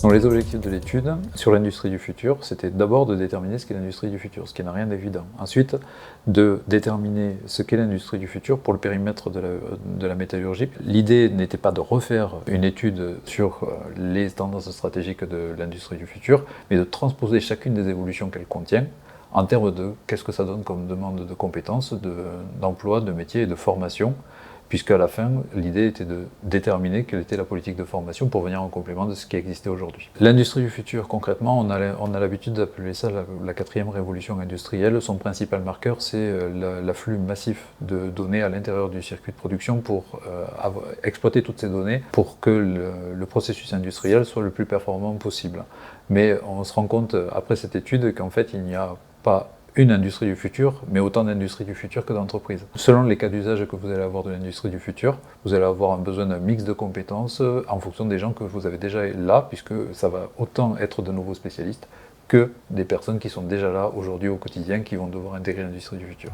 Donc les objectifs de l'étude sur l'industrie du futur, c'était d'abord de déterminer ce qu'est l'industrie du futur, ce qui n'a rien d'évident. Ensuite, de déterminer ce qu'est l'industrie du futur pour le périmètre de la métallurgie. L'idée n'était pas de refaire une étude sur les tendances stratégiques de l'industrie du futur, mais de transposer chacune des évolutions qu'elle contient en termes de qu'est-ce que ça donne comme demande de compétences, d'emploi, de métier et de formation, puisque à la fin, l'idée était de déterminer quelle était la politique de formation pour venir en complément de ce qui existait aujourd'hui. L'industrie du futur, concrètement, on a l'habitude d'appeler ça la quatrième révolution industrielle. Son principal marqueur, c'est l'afflux massif de données à l'intérieur du circuit de production pour exploiter toutes ces données pour que le processus industriel soit le plus performant possible. Mais on se rend compte, après cette étude, qu'en fait, il n'y a pas une industrie du futur, mais autant d'industries du futur que d'entreprises. Selon les cas d'usage que vous allez avoir de l'industrie du futur, vous allez avoir un besoin d'un mix de compétences en fonction des gens que vous avez déjà là, puisque ça va autant être de nouveaux spécialistes que des personnes qui sont déjà là aujourd'hui au quotidien, qui vont devoir intégrer l'industrie du futur.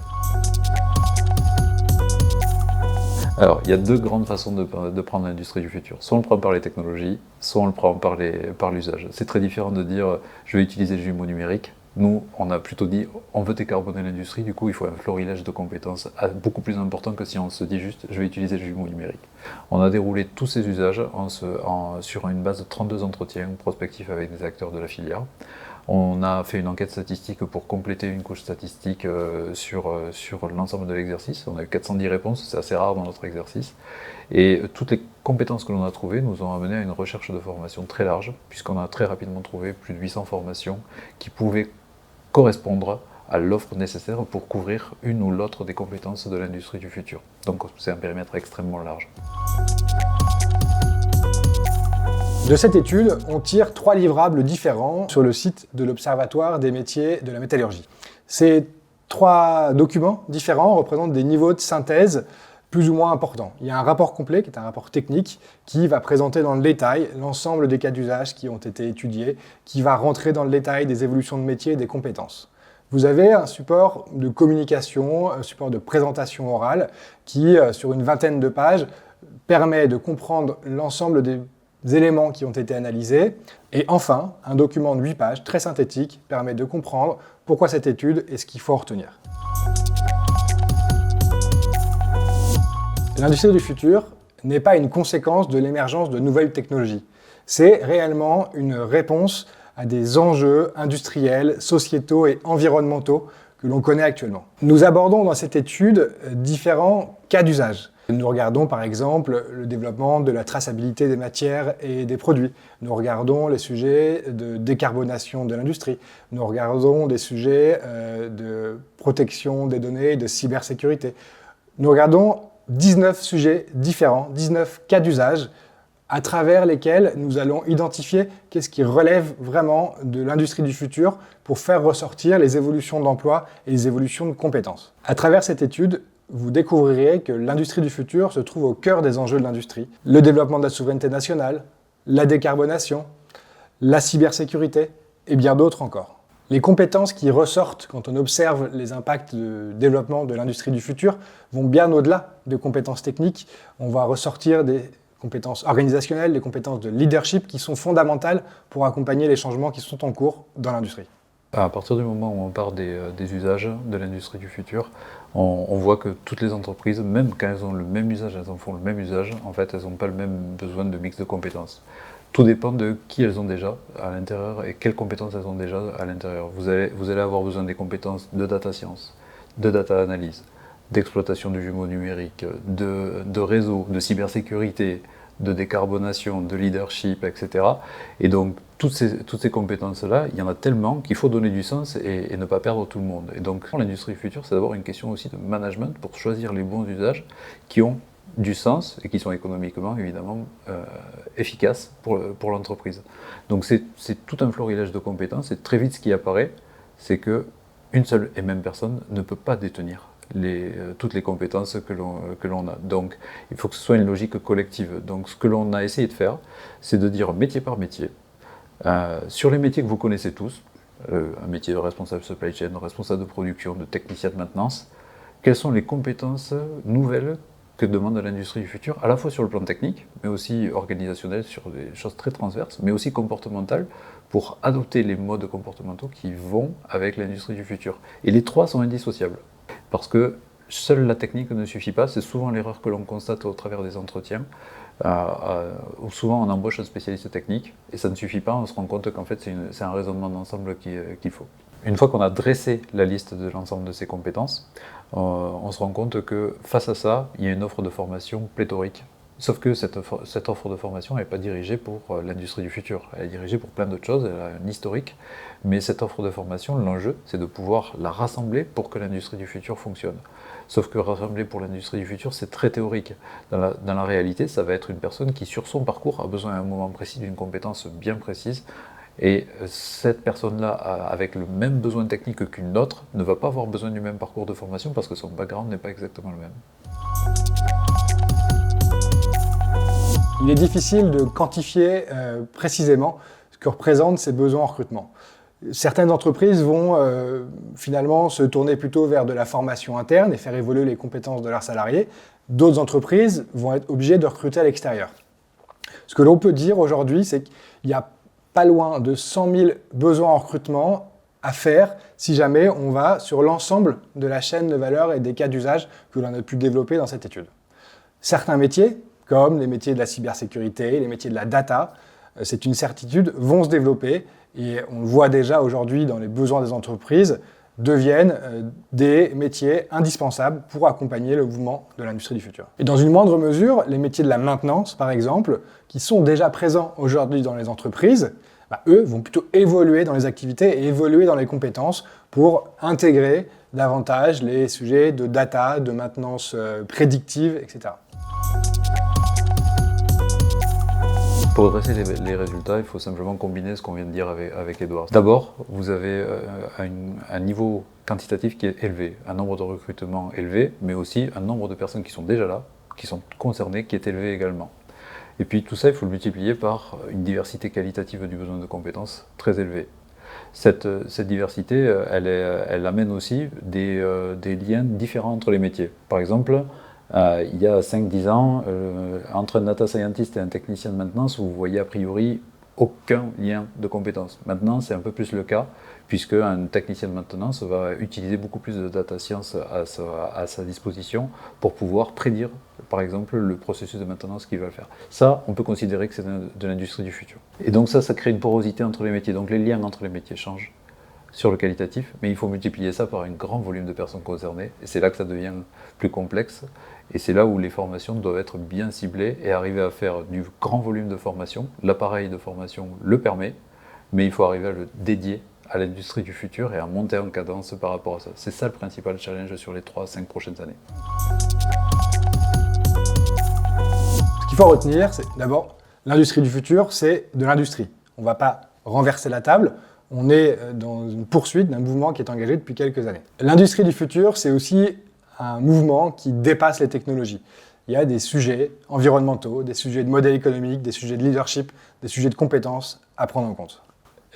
Alors, il y a deux grandes façons de prendre l'industrie du futur. Soit on le prend par les technologies, soit on le prend par l'usage. C'est très différent de dire « je vais utiliser le jumeau numérique ». Nous, on a plutôt dit on veut décarboner l'industrie, du coup il faut un florilège de compétences beaucoup plus important que si on se dit juste je vais utiliser le jumeau numérique. On a déroulé tous ces usages sur une base de 32 entretiens prospectifs avec des acteurs de la filière. On a fait une enquête statistique pour compléter une couche statistique sur l'ensemble de l'exercice. On a eu 410 réponses, c'est assez rare dans notre exercice. Et toutes les compétences que l'on a trouvées nous ont amené à une recherche de formation très large, puisqu'on a très rapidement trouvé plus de 800 formations qui pouvaient correspondre à l'offre nécessaire pour couvrir une ou l'autre des compétences de l'industrie du futur. Donc c'est un périmètre extrêmement large. De cette étude, on tire 3 livrables différents sur le site de l'Observatoire des métiers de la métallurgie. Ces 3 documents différents représentent des niveaux de synthèse plus ou moins importants. Il y a un rapport complet, qui est un rapport technique, qui va présenter dans le détail l'ensemble des cas d'usage qui ont été étudiés, qui va rentrer dans le détail des évolutions de métier et des compétences. Vous avez un support de communication, un support de présentation orale, qui, sur une vingtaine de pages, permet de comprendre l'ensemble des éléments qui ont été analysés. Et enfin, un document de 8 pages, très synthétique, permet de comprendre pourquoi cette étude et ce qu'il faut en retenir. L'industrie du futur n'est pas une conséquence de l'émergence de nouvelles technologies. C'est réellement une réponse à des enjeux industriels, sociétaux et environnementaux que l'on connaît actuellement. Nous abordons dans cette étude différents cas d'usage. Nous regardons par exemple le développement de la traçabilité des matières et des produits. Nous regardons les sujets de décarbonation de l'industrie. Nous regardons des sujets de protection des données et de cybersécurité. Nous regardons 19 sujets différents, 19 cas d'usage à travers lesquels nous allons identifier qu'est-ce qui relève vraiment de l'industrie du futur pour faire ressortir les évolutions d'emploi et les évolutions de compétences. À travers cette étude, vous découvrirez que l'industrie du futur se trouve au cœur des enjeux de l'industrie. Le développement de la souveraineté nationale, la décarbonation, la cybersécurité et bien d'autres encore. Les compétences qui ressortent quand on observe les impacts de développement de l'industrie du futur vont bien au-delà de compétences techniques. On va ressortir des compétences organisationnelles, des compétences de leadership qui sont fondamentales pour accompagner les changements qui sont en cours dans l'industrie. À partir du moment où on parle des usages de l'industrie du futur, on voit que toutes les entreprises, même quand elles ont le même usage, elles en font le même usage, en fait elles n'ont pas le même besoin de mix de compétences. Tout dépend de qui elles ont déjà à l'intérieur et quelles compétences elles ont déjà à l'intérieur. Vous allez avoir besoin des compétences de data science, de data analyse, d'exploitation du jumeau numérique, de réseau, de cybersécurité, de décarbonation, de leadership, etc. Et donc, toutes ces compétences-là, il y en a tellement qu'il faut donner du sens et ne pas perdre tout le monde. Et donc, l'industrie future, c'est d'abord une question aussi de management pour choisir les bons usages qui ont du sens et qui sont économiquement, évidemment, efficaces pour l'entreprise. Donc, c'est tout un florilège de compétences et très vite, ce qui apparaît, c'est qu'une seule et même personne ne peut pas détenir toutes les compétences que l'on a. Donc, il faut que ce soit une logique collective. Donc, ce que l'on a essayé de faire, c'est de dire métier par métier, sur les métiers que vous connaissez tous, un métier de responsable supply chain, de responsable de production, de technicien de maintenance, quelles sont les compétences nouvelles que demande l'industrie du futur, à la fois sur le plan technique, mais aussi organisationnel, sur des choses très transverses, mais aussi comportementales, pour adopter les modes comportementaux qui vont avec l'industrie du futur. Et les trois sont indissociables, parce que seule la technique ne suffit pas, c'est souvent l'erreur que l'on constate au travers des entretiens, où souvent on embauche un spécialiste technique, et ça ne suffit pas, on se rend compte qu'en fait c'est un raisonnement d'ensemble qu'il faut. Une fois qu'on a dressé la liste de l'ensemble de ces compétences, on se rend compte que face à ça, il y a une offre de formation pléthorique. Sauf que cette offre de formation n'est pas dirigée pour l'industrie du futur, elle est dirigée pour plein d'autres choses, elle a un historique, mais cette offre de formation, l'enjeu, c'est de pouvoir la rassembler pour que l'industrie du futur fonctionne. Sauf que rassembler pour l'industrie du futur, c'est très théorique. Dans la réalité, ça va être une personne qui, sur son parcours, a besoin à un moment précis d'une compétence bien précise, et cette personne-là, avec le même besoin technique qu'une autre, ne va pas avoir besoin du même parcours de formation parce que son background n'est pas exactement le même. Il est difficile de quantifier précisément ce que représentent ces besoins en recrutement. Certaines entreprises vont finalement se tourner plutôt vers de la formation interne et faire évoluer les compétences de leurs salariés. D'autres entreprises vont être obligées de recruter à l'extérieur. Ce que l'on peut dire aujourd'hui, c'est qu'il y a pas loin de 100 000 besoins en recrutement à faire si jamais on va sur l'ensemble de la chaîne de valeur et des cas d'usage que l'on a pu développer dans cette étude. Certains métiers, comme les métiers de la cybersécurité, les métiers de la data, c'est une certitude, vont se développer et on le voit déjà aujourd'hui dans les besoins des entreprises, deviennent des métiers indispensables pour accompagner le mouvement de l'industrie du futur. Et dans une moindre mesure, les métiers de la maintenance, par exemple, qui sont déjà présents aujourd'hui dans les entreprises, eux vont plutôt évoluer dans les activités et évoluer dans les compétences pour intégrer davantage les sujets de data, de maintenance prédictive, etc. Pour dresser les résultats, il faut simplement combiner ce qu'on vient de dire avec Edouard. D'abord, vous avez un niveau quantitatif qui est élevé, un nombre de recrutements élevé, mais aussi un nombre de personnes qui sont déjà là, qui sont concernées, qui est élevé également. Et puis tout ça, il faut le multiplier par une diversité qualitative du besoin de compétences très élevée. Cette diversité, elle amène aussi des liens différents entre les métiers. Par exemple, il y a 5-10 ans, entre un data scientist et un technicien de maintenance, vous voyez a priori aucun lien de compétences. Maintenant, c'est un peu plus le cas, puisque un technicien de maintenance va utiliser beaucoup plus de data science à sa disposition pour pouvoir prédire, par exemple, le processus de maintenance qu'il va faire. Ça, on peut considérer que c'est de l'industrie du futur. Et donc ça crée une porosité entre les métiers. Donc les liens entre les métiers changent sur le qualitatif, mais il faut multiplier ça par un grand volume de personnes concernées, et c'est là que ça devient plus complexe, et c'est là où les formations doivent être bien ciblées et arriver à faire du grand volume de formation. L'appareil de formation le permet, mais il faut arriver à le dédier à l'industrie du futur et à monter en cadence par rapport à ça. C'est ça le principal challenge sur les 3-5 prochaines années. Ce qu'il faut retenir, c'est d'abord, l'industrie du futur, c'est de l'industrie. On ne va pas renverser la table. On est dans une poursuite d'un mouvement qui est engagé depuis quelques années. L'industrie du futur, c'est aussi un mouvement qui dépasse les technologies. Il y a des sujets environnementaux, des sujets de modèle économique, des sujets de leadership, des sujets de compétences à prendre en compte.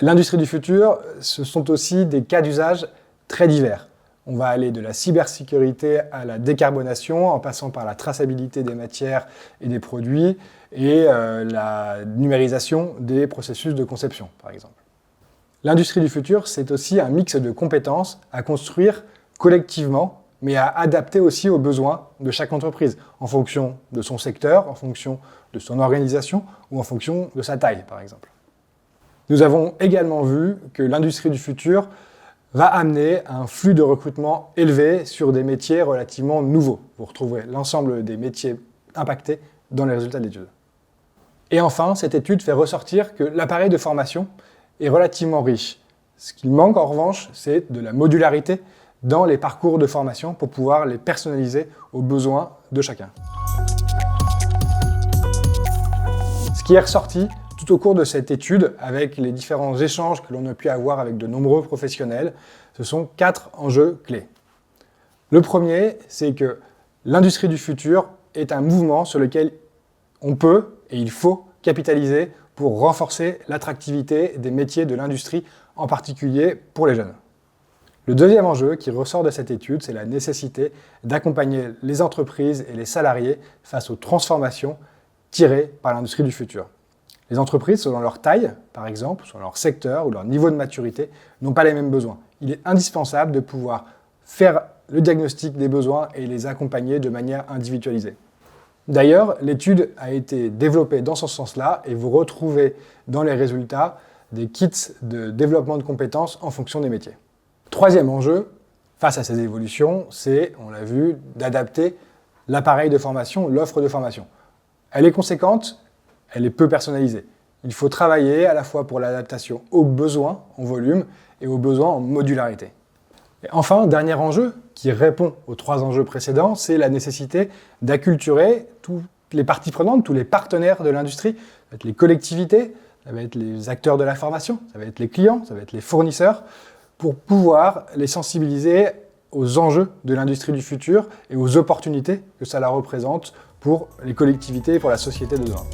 L'industrie du futur, ce sont aussi des cas d'usage très divers. On va aller de la cybersécurité à la décarbonation, en passant par la traçabilité des matières et des produits, et la numérisation des processus de conception, par exemple. L'industrie du futur, c'est aussi un mix de compétences à construire collectivement, mais à adapter aussi aux besoins de chaque entreprise, en fonction de son secteur, en fonction de son organisation ou en fonction de sa taille, par exemple. Nous avons également vu que l'industrie du futur va amener un flux de recrutement élevé sur des métiers relativement nouveaux. Vous retrouverez l'ensemble des métiers impactés dans les résultats de l'étude. Et enfin, cette étude fait ressortir que l'appareil de formation est relativement riche. Ce qu'il manque en revanche, c'est de la modularité dans les parcours de formation pour pouvoir les personnaliser aux besoins de chacun. Ce qui est ressorti tout au cours de cette étude, avec les différents échanges que l'on a pu avoir avec de nombreux professionnels, ce sont 4 enjeux clés. Le premier, c'est que l'industrie du futur est un mouvement sur lequel on peut et il faut capitaliser pour renforcer l'attractivité des métiers de l'industrie, en particulier pour les jeunes. Le deuxième enjeu qui ressort de cette étude, c'est la nécessité d'accompagner les entreprises et les salariés face aux transformations tirées par l'industrie du futur. Les entreprises, selon leur taille, par exemple, selon leur secteur ou leur niveau de maturité, n'ont pas les mêmes besoins. Il est indispensable de pouvoir faire le diagnostic des besoins et les accompagner de manière individualisée. D'ailleurs, l'étude a été développée dans ce sens-là et vous retrouvez dans les résultats des kits de développement de compétences en fonction des métiers. Troisième enjeu, face à ces évolutions, c'est, on l'a vu, d'adapter l'appareil de formation, l'offre de formation. Elle est conséquente, elle est peu personnalisée. Il faut travailler à la fois pour l'adaptation aux besoins en volume et aux besoins en modularité. Et enfin, dernier enjeu qui répond aux trois enjeux précédents, c'est la nécessité d'acculturer toutes les parties prenantes, tous les partenaires de l'industrie, ça va être les collectivités, ça va être les acteurs de la formation, ça va être les clients, ça va être les fournisseurs, pour pouvoir les sensibiliser aux enjeux de l'industrie du futur et aux opportunités que ça la représente pour les collectivités et pour la société de demain.